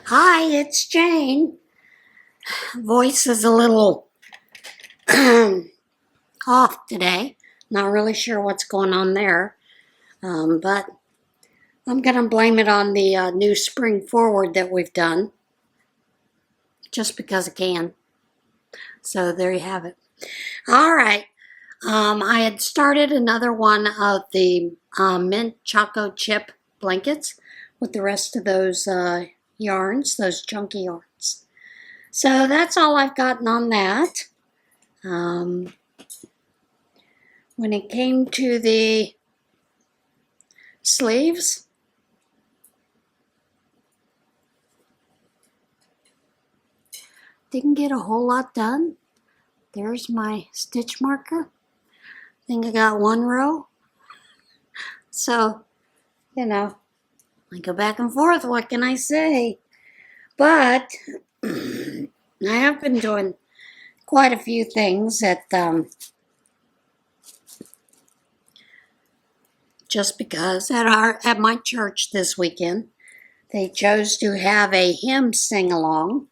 Hi, it's Jane. Voice is a little off today. Not really sure what's going on there. But I'm going to blame it on the new spring forward that we've done. Just because I can. So there you have it. All right. I had started another one of the mint choco chip blankets with the rest of those yarns, those chunky yarns. So that's all I've gotten on that. When it came to the sleeves, didn't get a whole lot done. There's my stitch marker. I think I got one row. So, I go back and forth. What can I say? But I have been doing quite a few things at just because at my church this weekend they chose to have a hymn sing along.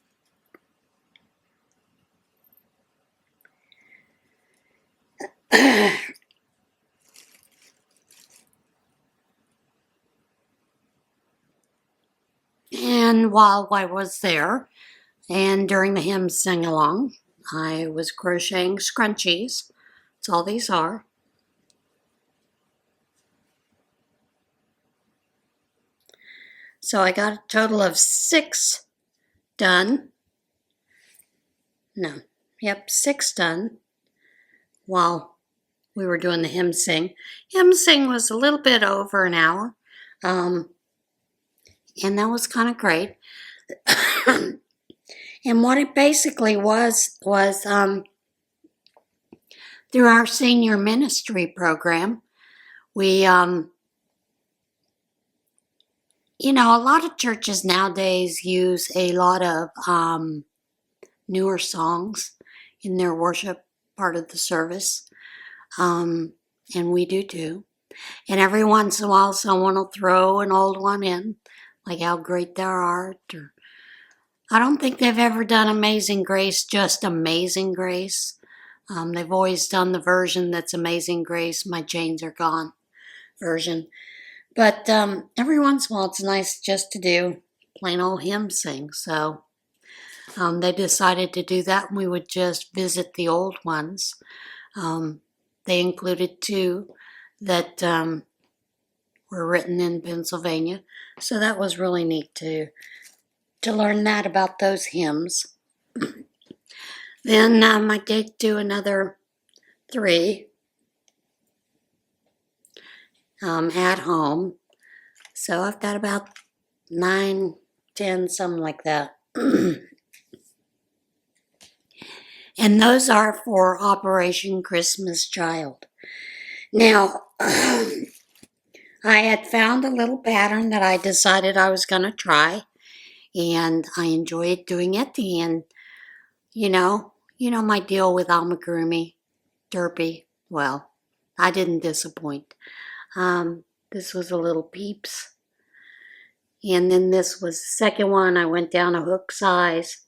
And while I was there, and during the hymn sing along, I was crocheting scrunchies. That's all these are. So I got a total of 6 done. No, yep, 6 done while we were doing the hymn sing. Hymn sing was a little bit over an hour, and that was kind of great. And what it basically was through our senior ministry program, we, a lot of churches nowadays use a lot of newer songs in their worship part of the service, and we do too. And every once in a while, someone will throw an old one in, like How Great Thou Art, or I don't think they've ever done Amazing Grace, just Amazing Grace. They've always done the version that's Amazing Grace, My Chains Are Gone version. But every once in a while, it's nice just to do plain old hymn sing. So they decided to do that, and we would just visit the old ones. They included 2 that were written in Pennsylvania. So that was really neat to learn that about those hymns. Then I did do another 3 at home. So I've got about 9, 10, something like that. And those are for Operation Christmas Child. Now, I had found a little pattern that I decided I was going to try, and I enjoyed doing it. And, my deal with Amigurumi, derpy. Well, I didn't disappoint. This was a little peeps. And then this was the second one. I went down a hook size.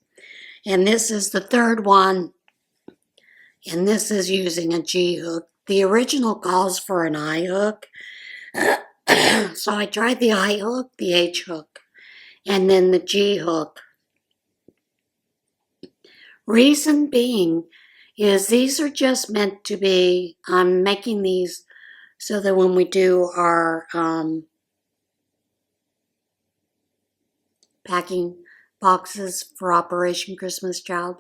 And this is the third one. And this is using a G hook. The original calls for an I hook. So I tried the I hook, the H hook, and then the G hook. Reason being is these are just meant to be, I'm making these so that when we do our packing boxes for Operation Christmas Child,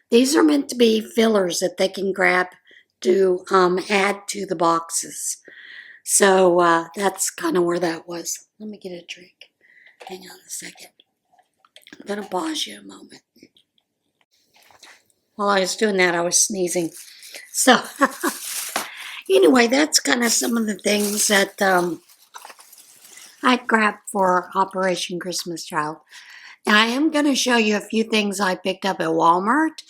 these are meant to be fillers that they can grab to add to the boxes. So that's kind of where that was. Let me get a drink. Hang on a second. I'm going to pause you a moment. While I was doing that, I was sneezing. So anyway, that's kind of some of the things that I grabbed for Operation Christmas Child. Now, I am going to show you a few things I picked up at Walmart.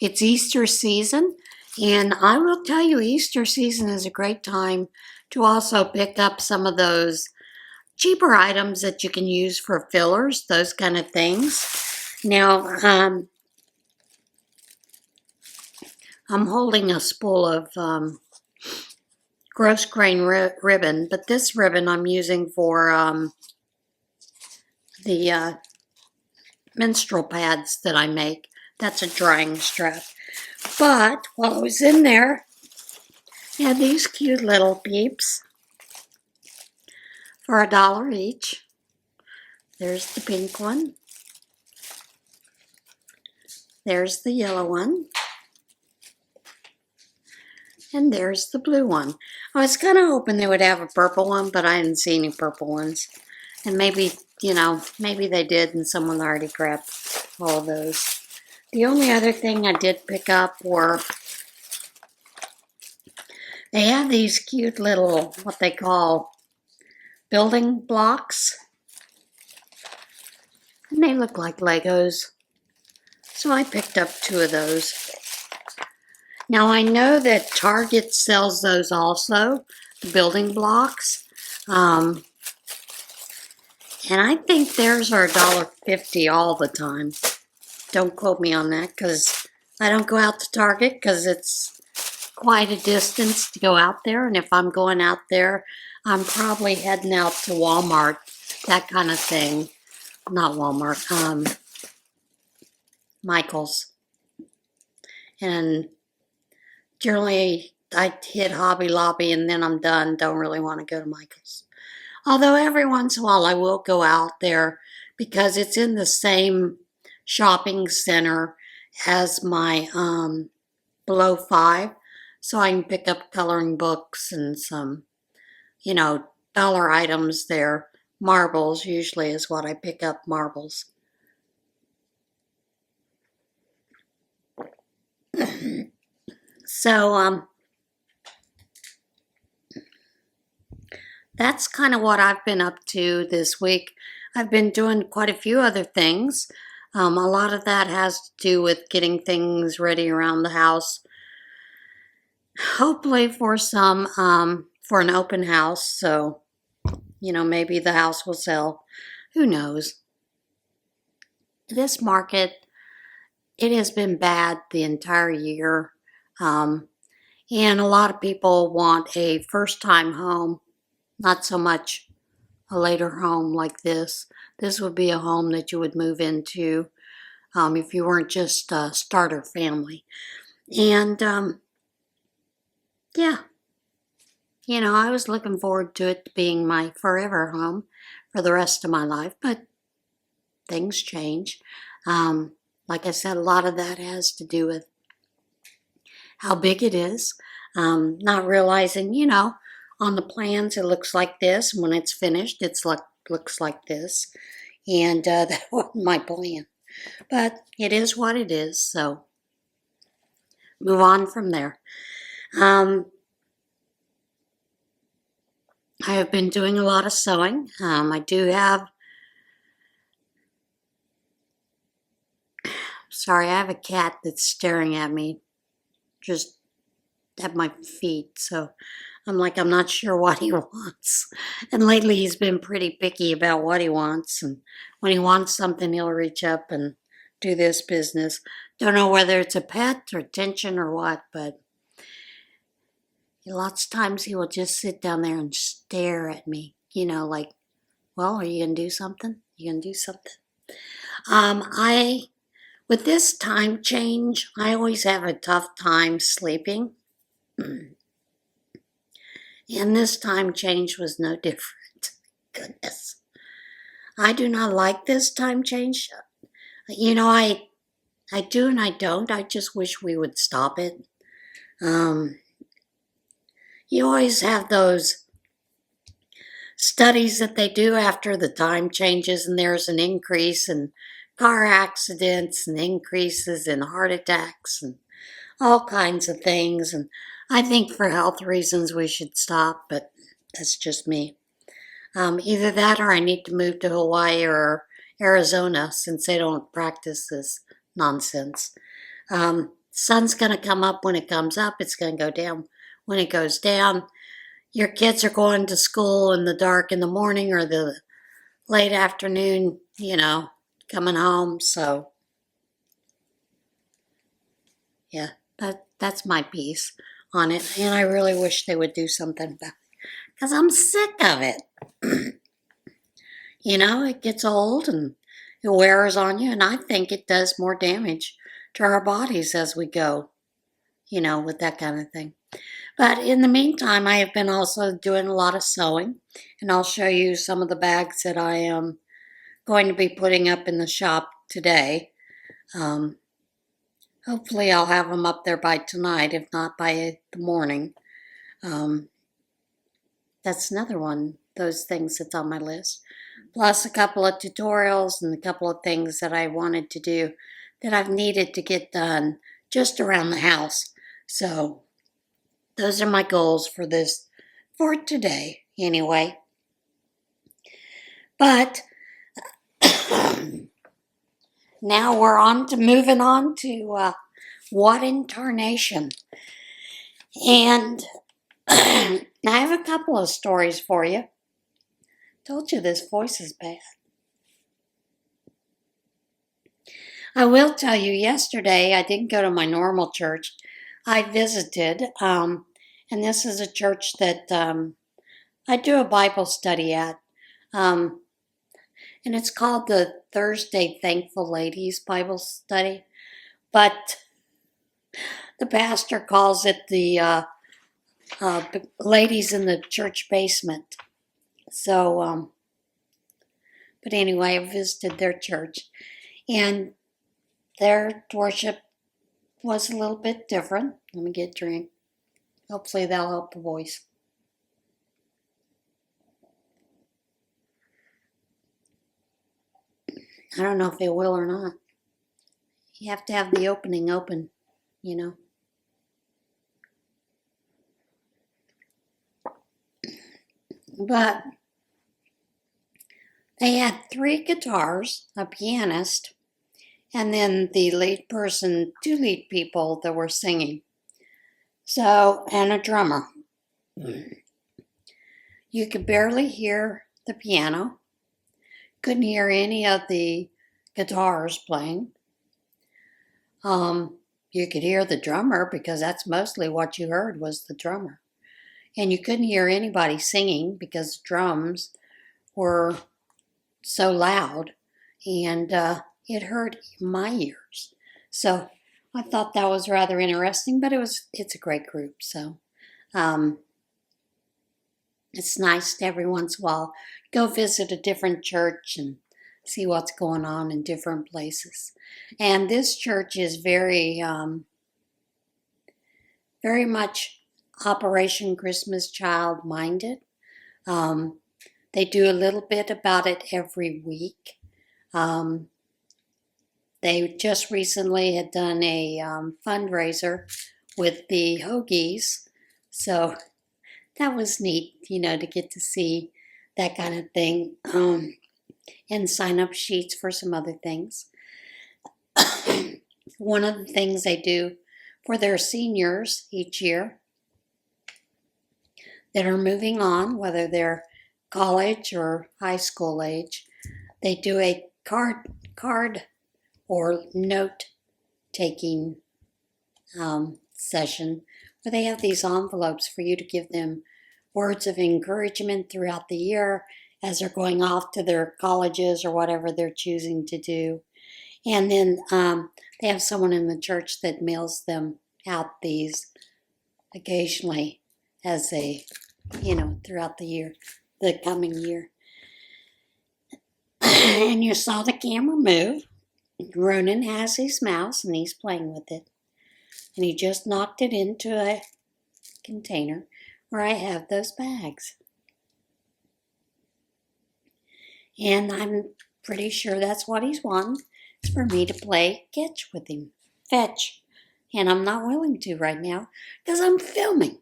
It's Easter season, and I will tell you Easter season is a great time to also pick up some of those cheaper items that you can use for fillers, those kind of things. Now, I'm holding a spool of gross grain ribbon, but this ribbon I'm using for the menstrual pads that I make. That's a drying strap. But while I was in there, I had these cute little peeps for $1 each. There's the pink one. There's the yellow one. And there's the blue one. I was kind of hoping they would have a purple one, but I didn't see any purple ones. And maybe, you know, maybe they did and someone already grabbed all of those. The only other thing I did pick up were, they have these cute little, what they call building blocks. And they look like Legos. So I picked up 2 of those. Now I know that Target sells those also, the building blocks. And I think theirs are $1.50 all the time. Don't quote me on that because I don't go out to Target because it's quite a distance to go out there. And if I'm going out there, I'm probably heading out to Walmart, that kind of thing. Not Walmart, Michael's. And generally, I hit Hobby Lobby and then I'm done. Don't really want to go to Michael's. Although every once in a while I will go out there because it's in the same shopping center as my Below 5. So I can pick up coloring books and some, you know, dollar items there. Marbles usually is what I pick up, marbles. So, that's kind of what I've been up to this week. I've been doing quite a few other things. A lot of that has to do with getting things ready around the house. Hopefully for for an open house. So, you know, maybe the house will sell. Who knows? This market, it has been bad the entire year. And a lot of people want a first-time home, not so much a later home like this. This would be a home that you would move into if you weren't just a starter family. And, yeah, you know, I was looking forward to it being my forever home for the rest of my life, but things change. Like I said, a lot of that has to do with how big it is. Not realizing, you know, on the plans it looks like this. When it's finished, looks like this. And that wasn't my plan. But it is what it is, so move on from there. I have been doing a lot of sewing. I do have, sorry, I have a cat that's staring at me just at my feet, so I'm like, I'm not sure what he wants. And lately he's been pretty picky about what he wants, and when he wants something he'll reach up and do this business. Don't know whether it's a pet or attention or what, but lots of times he will just sit down there and stare at me, you know, like, well, are you gonna do something? You gonna do something? With this time change, I always have a tough time sleeping. And this time change was no different. Goodness. I do not like this time change. You know, I do and I don't. I just wish we would stop it. You always have those studies that they do after the time changes, and there's an increase in car accidents and increases in heart attacks and all kinds of things. And I think for health reasons we should stop, but that's just me. Either that or I need to move to Hawaii or Arizona since they don't practice this nonsense. Sun's going to come up when it comes up. It's going to go down when it goes down. your kids are going to school in the dark in the morning or the late afternoon, coming home. So, yeah, that's my piece on it. And I really wish they would do something about it because I'm sick of it. It gets old and it wears on you, and I think it does more damage to our bodies as we go, with that kind of thing. But in the meantime, I have been also doing a lot of sewing, and I'll show you some of the bags that I am going to be putting up in the shop today. Hopefully I'll have them up there by tonight, if not by the morning. That's another one, those things that's on my list. Plus a couple of tutorials and a couple of things that I wanted to do that I've needed to get done just around the house. So those are my goals for today, anyway. But now we're moving on to what in Tarnation. And I have a couple of stories for you. Told you this voice is bad. I will tell you, yesterday I didn't go to my normal church. I visited, and this is a church that I do a Bible study at. And it's called the Thursday Thankful Ladies Bible Study. But the pastor calls it the ladies in the church basement. So, but anyway, I visited their church. And their worship was a little bit different. Let me get a drink. Hopefully that'll help the voice. I don't know if it will or not. You have to have the opening open, But they had 3 guitars, a pianist, and then the lead person, 2 lead people that were singing. So, and a drummer. You could barely hear the piano. Couldn't hear any of the guitars playing. You could hear the drummer because that's mostly what you heard was the drummer. And you couldn't hear anybody singing because the drums were so loud and it hurt my ears. So I thought that was rather interesting, but it's a great group. So it's nice to every once in a while go visit a different church and see what's going on in different places. And this church is very, very much Operation Christmas Child minded. They do a little bit about it every week. They just recently had done a fundraiser with the Hoagies. So that was neat, to get to see that kind of thing. And sign up sheets for some other things. One of the things they do for their seniors each year that are moving on, whether they're college or high school age, they do a card or note-taking session where they have these envelopes for you to give them words of encouragement throughout the year as they're going off to their colleges or whatever they're choosing to do. And then they have someone in the church that mails them out these occasionally as they, throughout the year, the coming year. And you saw the camera move. Ronan has his mouse and he's playing with it. And he just knocked it into a container where I have those bags. And I'm pretty sure that's what he's wanting. It's for me to play catch with him. Fetch. And I'm not willing to right now because I'm filming.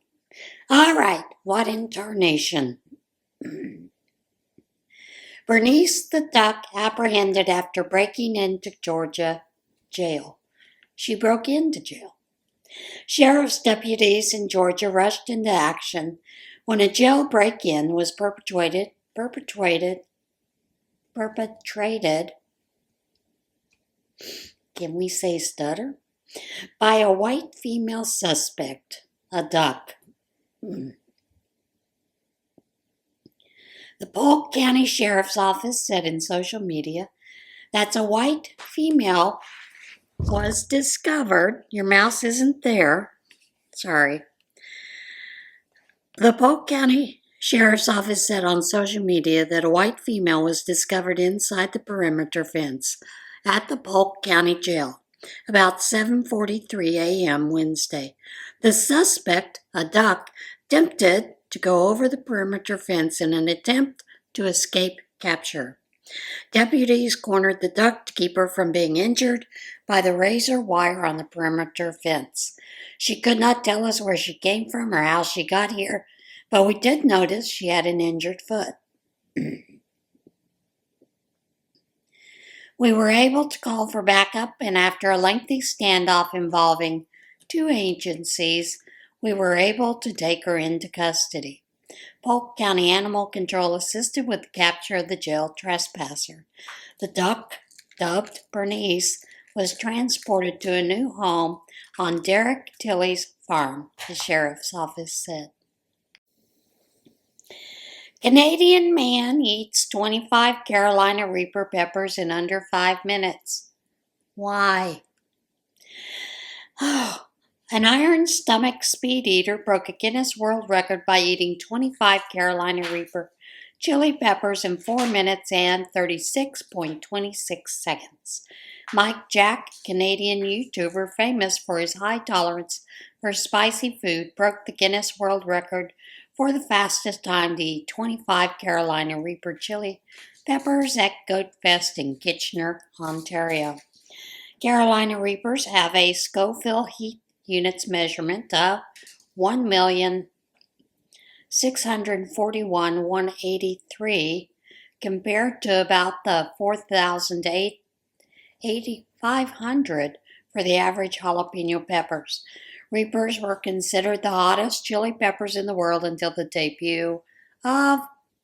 All right, what in Tarnation? Bernice the duck apprehended after breaking into Georgia jail. She broke into jail. Sheriff's deputies in Georgia rushed into action When a jail break-in was perpetrated, can we say stutter? By a white female suspect, a duck. The Polk County Sheriff's Office said in social media that a white female was discovered. Your mouse isn't there. Sorry. The Polk County Sheriff's Office said on social media that a white female was discovered inside the perimeter fence at the Polk County Jail about 7:43 a.m. Wednesday. The suspect, a duck, attempted to go over the perimeter fence in an attempt to escape capture. Deputies cornered the duck to keep her from being injured by the razor wire on the perimeter fence. She could not tell us where she came from or how she got here, but we did notice she had an injured foot. We were able to call for backup, and after a lengthy standoff involving two agencies, we were able to take her into custody. Polk County Animal Control assisted with the capture of the jail trespasser. The duck, dubbed Bernice, was transported to a new home on Derek Tilley's farm, the sheriff's office said. Canadian man eats 25 Carolina Reaper peppers in under 5 minutes. Why? An iron stomach speed eater broke a Guinness World Record by eating 25 Carolina Reaper chili peppers in 4 minutes and 36.26 seconds. Mike Jack, Canadian YouTuber famous for his high tolerance for spicy food, broke the Guinness World Record for the fastest time to eat 25 Carolina Reaper chili peppers at Goat Fest in Kitchener, Ontario. Carolina Reapers have a Scoville heat units measurement of 1,641,183 compared to about the 4,000 to 8,500 for the average jalapeno peppers. Reapers were considered the hottest chili peppers in the world until the debut of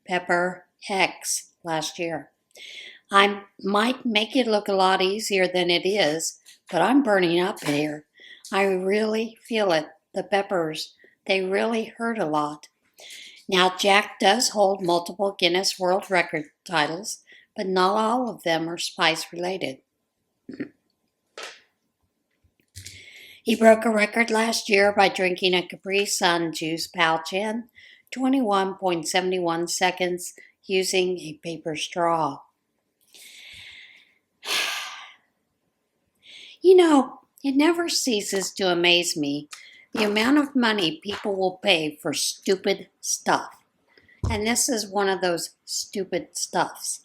Pepper X last year. I might make it look a lot easier than it is, but I'm burning up here. I really feel it. The peppers, they really hurt a lot. Now, Jack does hold multiple Guinness World Record titles, but not all of them are spice related. He broke a record last year by drinking a Capri Sun juice pouch in 21.71 seconds using a paper straw. You know, it never ceases to amaze me the amount of money people will pay for stupid stuff. And this is one of those stupid stuffs.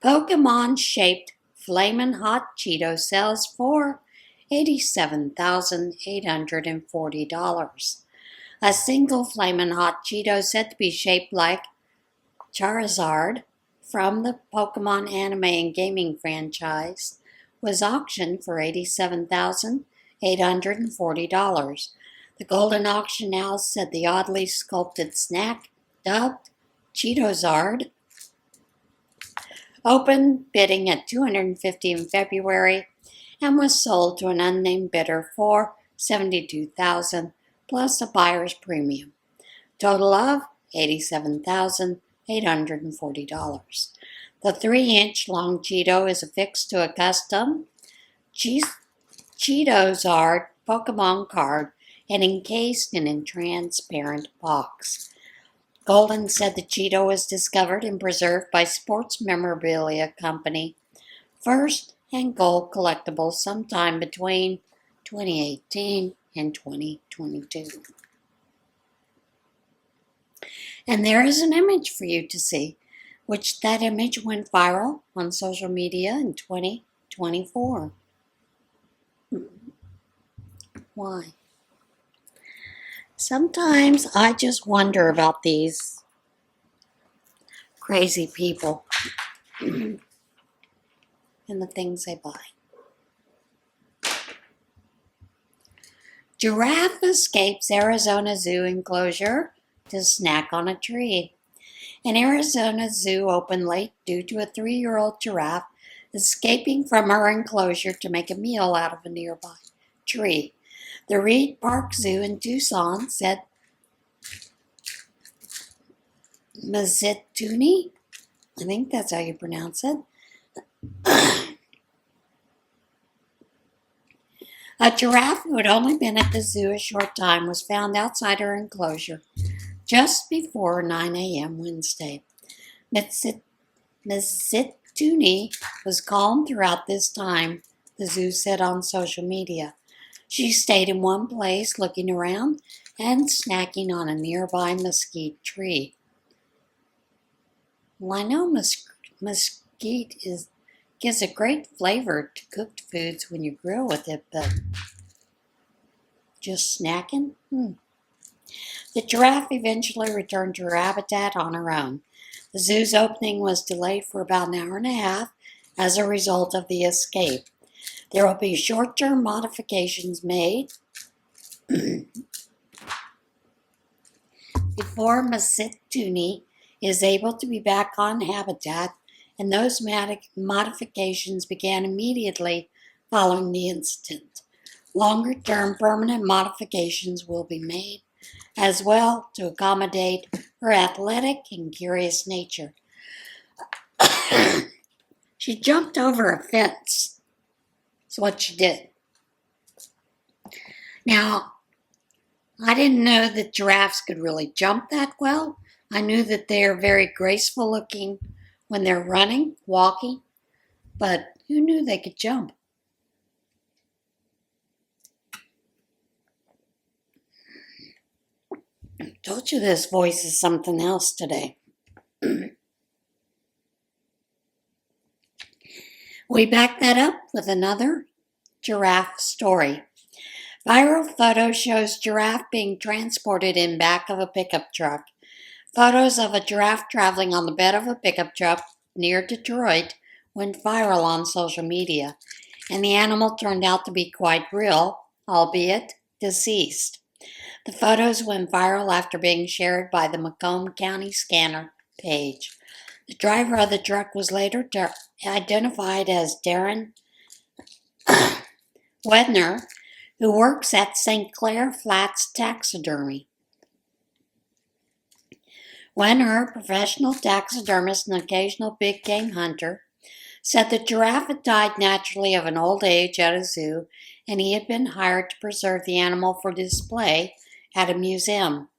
Pokémon-shaped Flamin Hot Cheeto sells for $87,840. A single Flamin Hot Cheeto said to be shaped like Charizard from the Pokemon anime and gaming franchise was auctioned for $87,840. The Golden Auction House said the oddly sculpted snack, dubbed Cheetozard, opened bidding at $250 in February and was sold to an unnamed bidder for $72,000 plus a buyer's premium. Total of $87,840. The 3-inch long Cheeto is affixed to a custom Cheetozard Pokemon card and encased in a transparent box. Golden said the Cheeto was discovered and preserved by sports memorabilia company First and Gold Collectibles sometime between 2018 and 2022. And there is an image for you to see, which that image went viral on social media in 2024. Why? Sometimes I just wonder about these crazy people and the things they buy. Giraffe escapes Arizona zoo enclosure to snack on a tree. An Arizona zoo opened late due to a 3-year-old giraffe escaping from her enclosure to make a meal out of a nearby tree. The Reed Park Zoo in Tucson said Mazituni, I think that's how you pronounce it, a giraffe who had only been at the zoo a short time was found outside her enclosure just before 9 a.m. Wednesday. Mazituni was calm throughout this time, the zoo said on social media. She stayed in one place, looking around and snacking on a nearby mesquite tree. Well, I know mesquite gives a great flavor to cooked foods when you grill with it, but just snacking? The giraffe eventually returned to her habitat on her own. The zoo's opening was delayed for about an hour and a half as a result of the escape. There will be short-term modifications made before Mazituni is able to be back on habitat, and those modifications began immediately following the incident. Longer-term permanent modifications will be made as well to accommodate her athletic and curious nature. She jumped over a fence. That's what she did. Now, I didn't know that giraffes could really jump that well. I knew that they are very graceful looking when they're running, walking, but who knew they could jump? I told you this voice is something else today. We back that up with another giraffe story. Viral photo shows giraffe being transported in back of a pickup truck. Photos of a giraffe traveling on the bed of a pickup truck near Detroit went viral on social media, and the animal turned out to be quite real, albeit deceased. The photos went viral after being shared by the Macomb County Scanner page. The driver of the truck was later identified as Darren Wedner, who works at St. Clair Flats Taxidermy. Wenner, a professional taxidermist and occasional big game hunter, said the giraffe had died naturally of an old age at a zoo, and he had been hired to preserve the animal for display at a museum.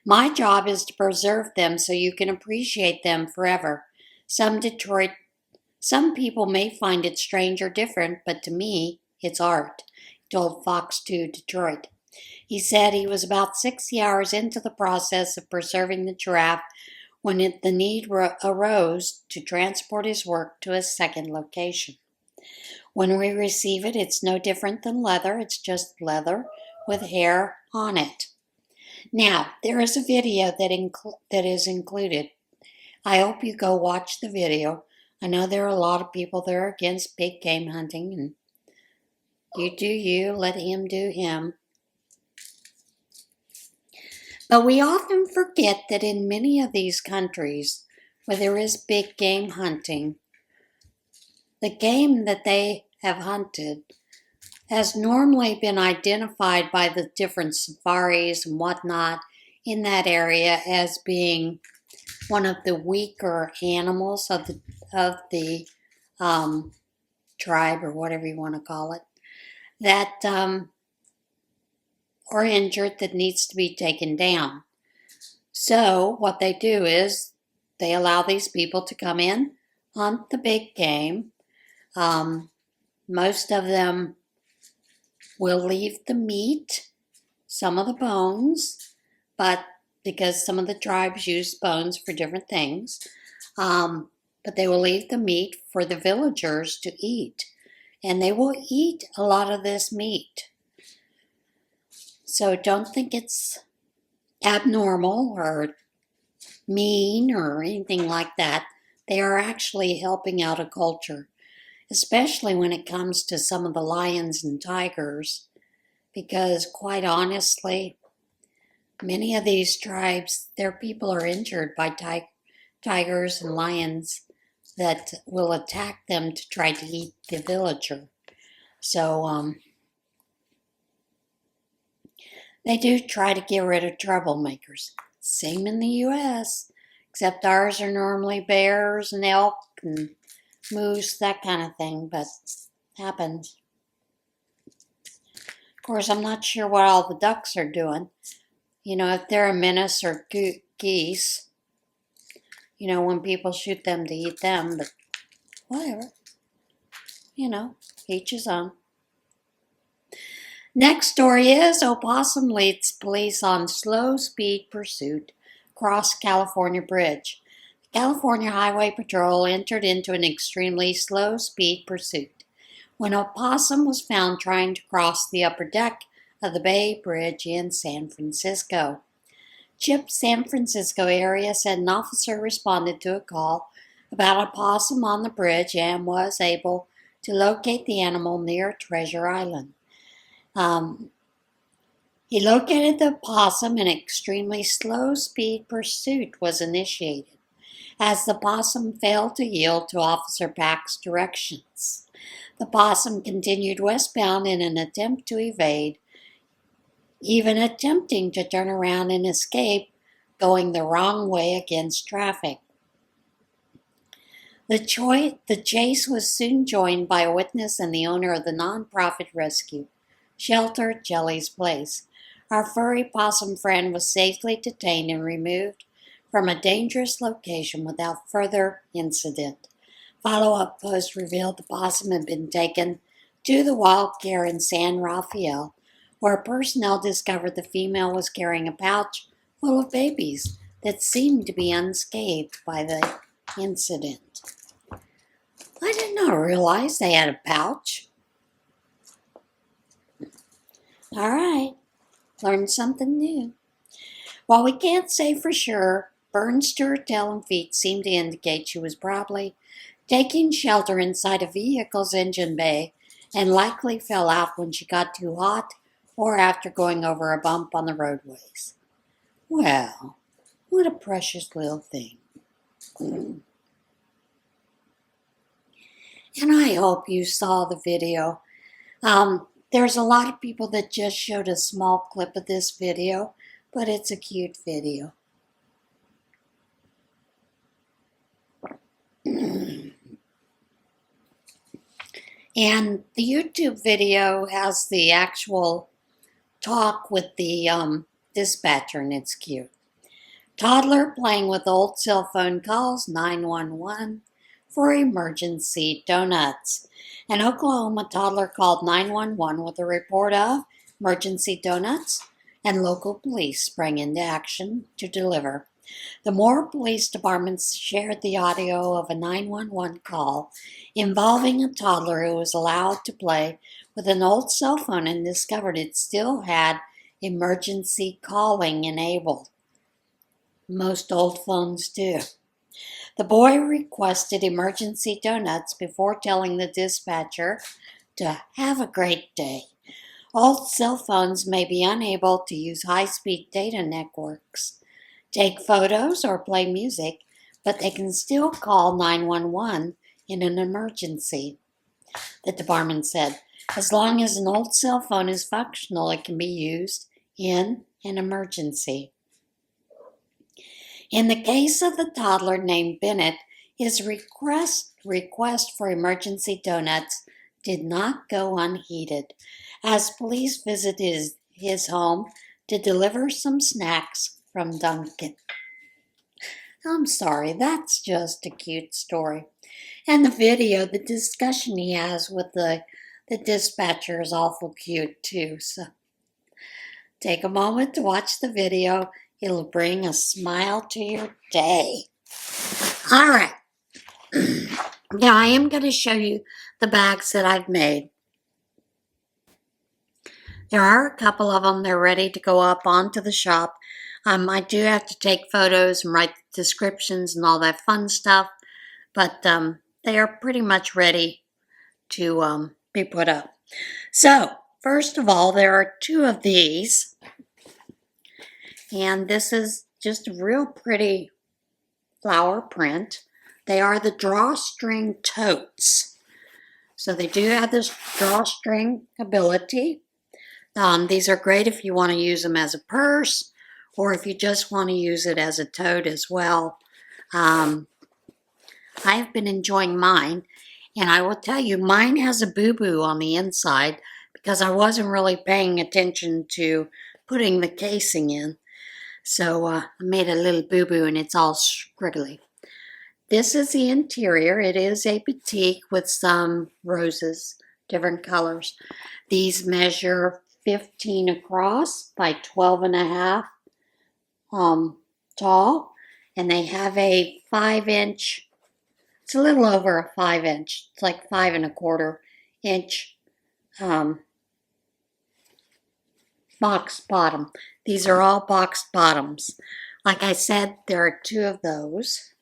My job is to preserve them so you can appreciate them forever. Some people may find it strange or different, but to me, it's art, he told Fox 2 Detroit. He said he was about 60 hours into the process of preserving the giraffe when the need arose to transport his work to a second location. When we receive it, it's no different than leather. It's just leather with hair on it. Now, there is a video that is included. I hope you go watch the video. I know there are a lot of people that are against big game hunting, and you do you, let him do him. But we often forget that in many of these countries where there is big game hunting, the game that they have hunted has normally been identified by the different safaris and whatnot in that area as being one of the weaker animals of the tribe, or whatever you want to call it, that or injured, that needs to be taken down. So what they do is they allow these people to come in, hunt the big game. Most of them will leave the meat, some of the bones, but because some of the tribes use bones for different things, but they will leave the meat for the villagers to eat. And they will eat a lot of this meat. So don't think it's abnormal or mean or anything like that. They are actually helping out a culture, especially when it comes to some of the lions and tigers, because quite honestly, Many of these tribes, their people are injured by tigers and lions that will attack them to try to eat the villager. So they do try to get rid of troublemakers. Same in the U.S., except ours are normally bears and elk and moose, that kind of thing, but happens. Of course, I'm not sure what all the ducks are doing. If they're a menace or geese, when people shoot them to eat them, but whatever. Each his own. Next story is Opossum leads police on slow speed pursuit across California bridge. California Highway Patrol entered into an extremely slow speed pursuit when Opossum was found trying to cross the upper deck of the Bay Bridge in San Francisco. CHIP San Francisco area said an officer responded to a call about a possum on the bridge and was able to locate the animal near Treasure Island. He located the possum and an extremely slow speed pursuit was initiated as the possum failed to yield to Officer Pack's directions. The possum continued westbound in an attempt to evade, even attempting to turn around and escape, going the wrong way against traffic. The chase was soon joined by a witness and the owner of the nonprofit rescue shelter, Jelly's Place. Our furry possum friend was safely detained and removed from a dangerous location without further incident. Follow-up posts revealed the possum had been taken to the wild care in San Rafael, where personnel discovered the female was carrying a pouch full of babies that seemed to be unscathed by the incident. I did not realize they had a pouch. All right, learned something new. While we can't say for sure, burns to her tail and feet seem to indicate she was probably taking shelter inside a vehicle's engine bay and likely fell out when she got too hot or after going over a bump on the roadways. Well, what a precious little thing. And I hope you saw the video. There's a lot of people that just showed a small clip of this video, but it's a cute video. And the YouTube video has the actual talk with the dispatcher, and it's cute. Toddler playing with old cell phone calls 911 for emergency doughnuts. An Oklahoma toddler called 911 with a report of emergency doughnuts, and local police sprang into action to deliver. The Moore Police Department shared the audio of a 911 call involving a toddler who was allowed to play with an old cell phone and discovered it still had emergency calling enabled. Most old phones do. The boy requested emergency doughnuts before telling the dispatcher to have a great day. Old cell phones may be unable to use high-speed data networks, take photos, or play music, but they can still call 911 in an emergency, the department said. As long as an old cell phone is functional, it can be used in an emergency. In the case of the toddler named Bennett, his request for emergency doughnuts did not go unheeded, as police visited his home to deliver some snacks from Duncan. I'm sorry, that's just a cute story. And the video, the discussion he has with the dispatcher is awful cute too. So take a moment to watch the video. It'll bring a smile to your day. All right. Now I am going to show you the bags that I've made. There are a couple of them. They're ready to go up onto the shop. I do have to take photos and write descriptions and all that fun stuff, but they are pretty much ready to be put up. So, first of all, there are two of these, And this is just a real pretty flower print. They are the drawstring totes. So they do have this drawstring ability. These are great if you want to use them as a purse or if you just want to use it as a tote as well. I've been enjoying mine, and I will tell you, mine has a boo-boo on the inside because I wasn't really paying attention to putting the casing in. So I made a little boo-boo and it's all scriggly. This is the interior. It is a boutique with some roses, different colors. These measure 15 across by 12 and a half tall, and they have a 5-inch, it's a little over a 5-inch, it's like 5 1/4 inch box bottom. These are all boxed bottoms. Like I said, there are 2 of those.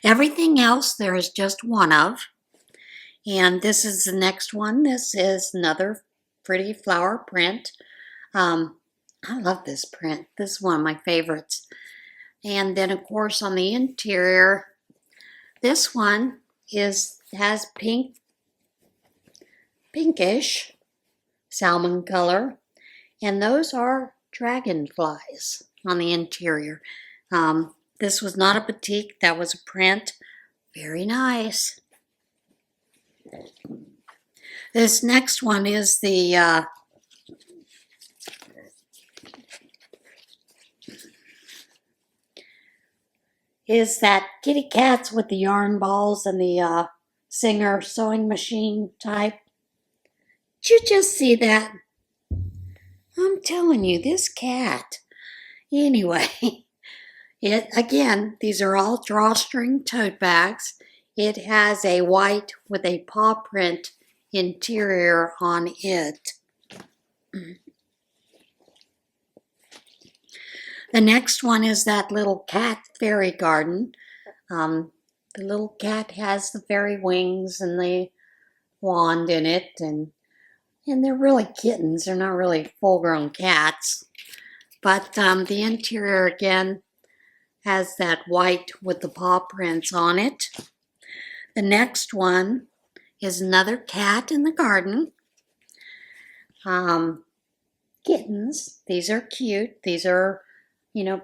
Everything else there is just 1 of. And this is the next one. This is another pretty flower print. I love this print. This is one of my favorites. And then, of course, on the interior, this one has pinkish salmon color. And those are dragonflies on the interior. This was not a boutique. That was a print. Very nice. This next one is the that kitty cats with the yarn balls and the Singer sewing machine type. Did you just see that? I'm telling you, this cat. Anyway, again, these are all drawstring tote bags. It has a white with a paw print interior on it. The next one is that little cat fairy garden. The little cat has the fairy wings and the wand in it, and they're really kittens. They're not really full-grown cats. But the interior, again, has that white with the paw prints on it. The next one is another cat in the garden. Kittens. These are cute. These are,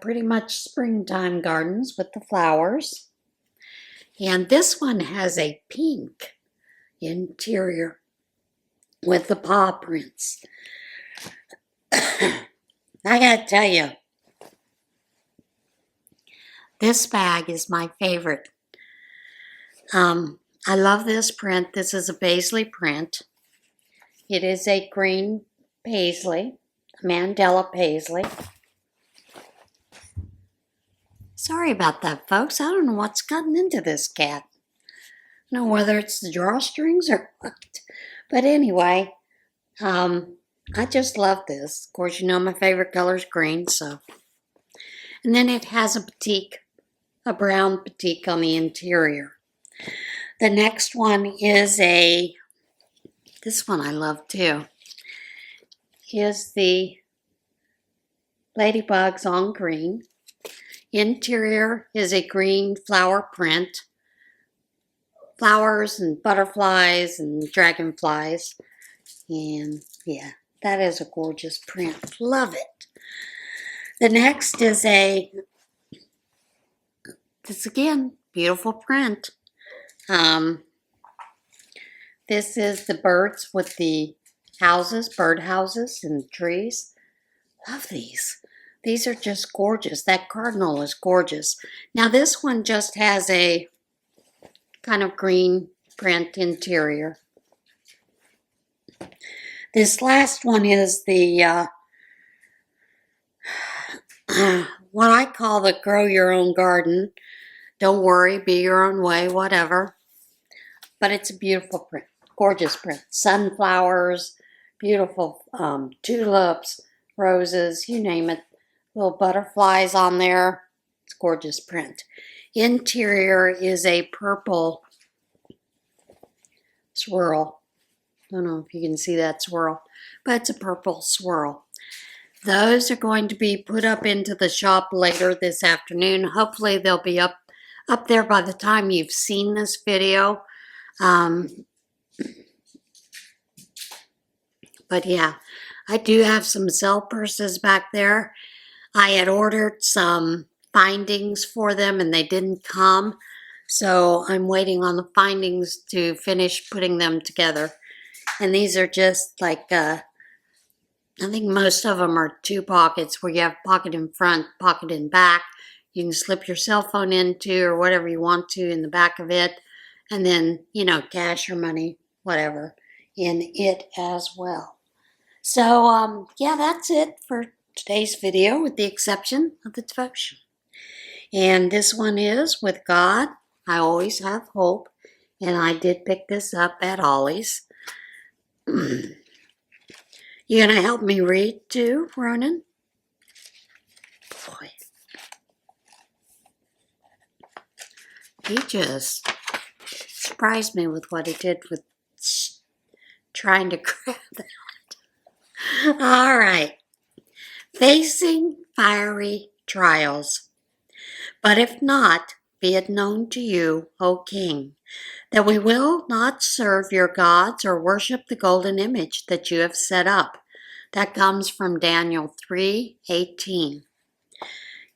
pretty much springtime gardens with the flowers. And this one has a pink interior with the paw prints. I gotta tell you, this bag is my favorite. I love this print. This is a paisley print. It is a green paisley, Mandela paisley. Sorry about that, folks. I don't know what's gotten into this cat. I don't know whether it's the drawstrings or what. But anyway, I just love this. Of course, my favorite color is green, so. And then it has a brown batik on the interior. The next one is this one I love too, is the ladybugs on green. Interior is a green flower print. Flowers and butterflies and dragonflies. And yeah, that is a gorgeous print. Love it. The next is this again, beautiful print. This is the birds with the houses, bird houses and trees. Love these. These are just gorgeous. That cardinal is gorgeous. Now this one just has a kind of green print interior. This last one is the what I call the grow your own garden. Don't worry, be your own way, whatever. But it's a beautiful print, gorgeous print. Sunflowers, beautiful tulips, roses, you name it. Little butterflies on there. It's gorgeous print. Interior is a purple swirl. Don't know if you can see that swirl, but it's a purple swirl. Those are going to be put up into the shop later this afternoon. Hopefully they'll be up there by the time you've seen this video. But yeah, I do have some cell purses back there. I had ordered some findings for them and they didn't come. So I'm waiting on the findings to finish putting them together. And these are just like, I think most of them are 2 pockets where you have pocket in front, pocket in back. You can slip your cell phone into or whatever you want to in the back of it. And then, cash or money, whatever, in it as well. So, yeah, that's it for today's video with the exception of the devotion. And this one is, with God, I always have hope. And I did pick this up at Ollie's. You gonna help me read too, Ronan? Boy. He just surprised me with what he did with trying to grab that. All right. Facing fiery trials. But if not, be it known to you, O King, that we will not serve your gods or worship the golden image that you have set up. That comes from Daniel 3:18.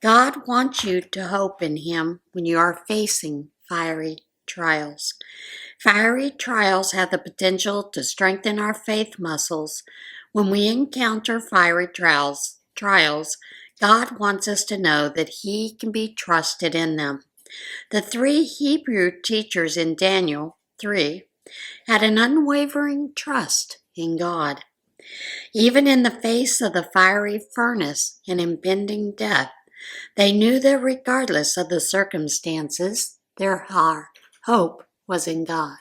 God wants you to hope in Him when you are facing fiery trials. Fiery trials have the potential to strengthen our faith muscles. When we encounter fiery trials, God wants us to know that He can be trusted in them. The 3 Hebrew teachers in Daniel 3 had an unwavering trust in God. Even in the face of the fiery furnace and impending death, they knew that regardless of the circumstances, their hope was in God.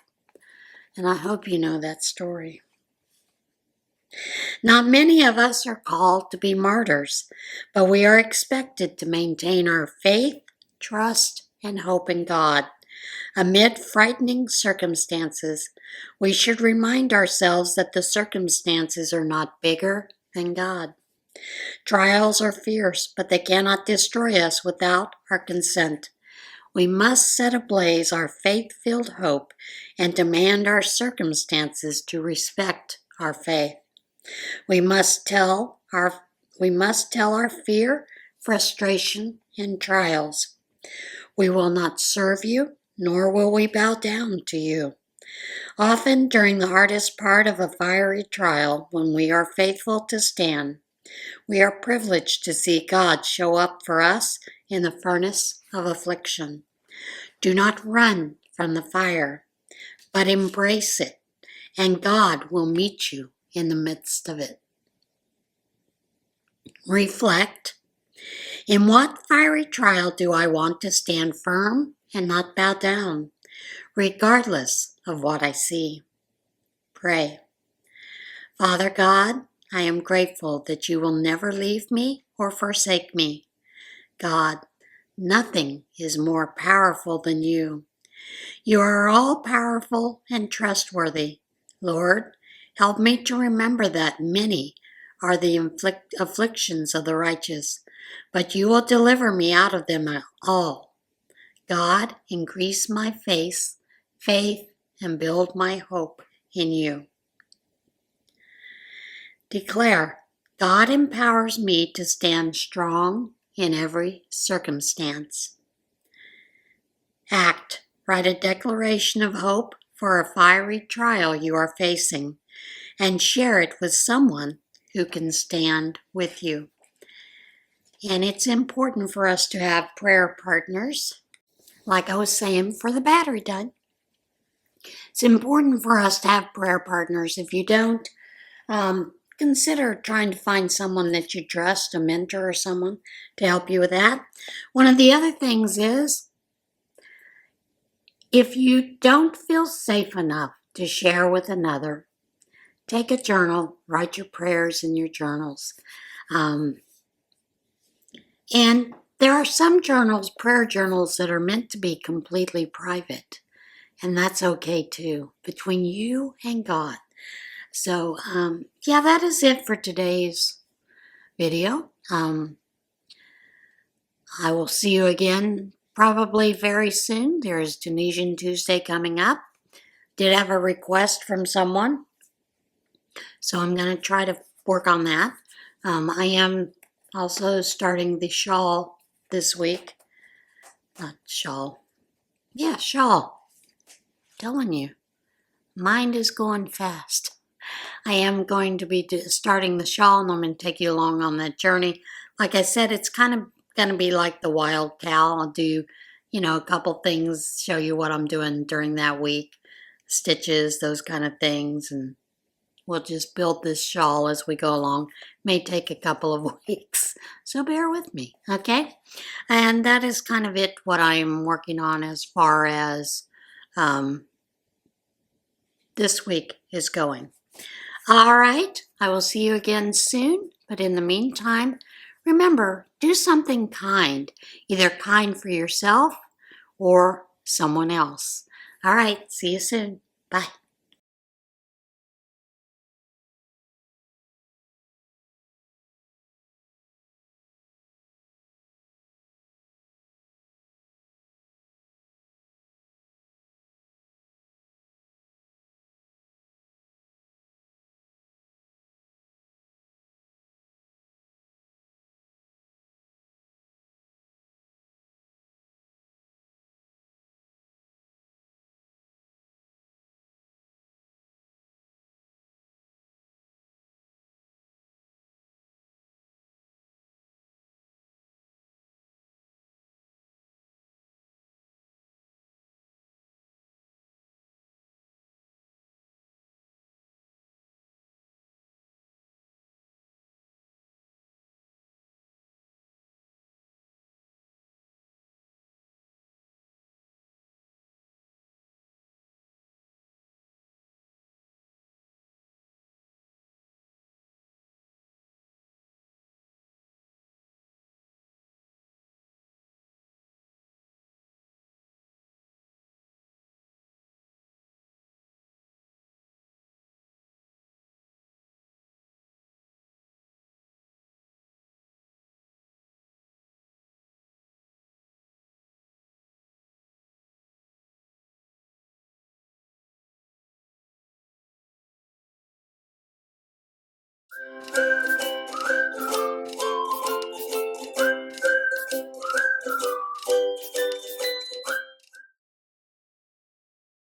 And I hope you know that story. Not many of us are called to be martyrs, but we are expected to maintain our faith, trust, and hope in God. Amid frightening circumstances, we should remind ourselves that the circumstances are not bigger than God. Trials are fierce, but they cannot destroy us without our consent. We must set ablaze our faith-filled hope and demand our circumstances to respect our faith. We must tell our fear, frustration, and trials. We will not serve you, nor will we bow down to you. Often during the hardest part of a fiery trial, when we are faithful to stand, we are privileged to see God show up for us in the furnace of affliction. Do not run from the fire, but embrace it, and God will meet you in the midst of it. Reflect. In what fiery trial do I want to stand firm and not bow down, regardless of what I see? Pray. Father God, I am grateful that you will never leave me or forsake me. God, nothing is more powerful than you. You are all-powerful and trustworthy. Lord, help me to remember that many are the afflictions of the righteous, but you will deliver me out of them all. God, increase my faith, and build my hope in you. Declare, God empowers me to stand strong in every circumstance. Act, write a declaration of hope for a fiery trial you are facing, and share it with someone who can stand with you. And it's important for us to have prayer partners. Like I was saying, for the battery done. It's important for us to have prayer partners. If you don't, consider trying to find someone that you trust, a mentor or someone, to help you with that. One of the other things is, if you don't feel safe enough to share with another, take a journal, write your prayers in your journals. And there are some journals, prayer journals, that are meant to be completely private. And that's okay too, between you and God. So, yeah, that is it for today's video. I will see you again probably very soon. There is Tunisian Tuesday coming up. Did have a request from someone, so I'm going to try to work on that. I am also starting the shawl this week. Not shawl. Yeah, shawl. Telling you, mind is going fast. I am going to be starting the shawl, and I'm going to take you along on that journey. Like I said, it's kind of going to be like the wild cow. I'll do, a couple things, show you what I'm doing during that week, stitches, those kind of things, and we'll just build this shawl as we go along. May take a couple of weeks, so bear with me, okay? And that is kind of it, what I'm working on as far as this week is going. All right, I will see you again soon, but in the meantime, remember, do something kind, either kind for yourself or someone else. All right, see you soon. Bye.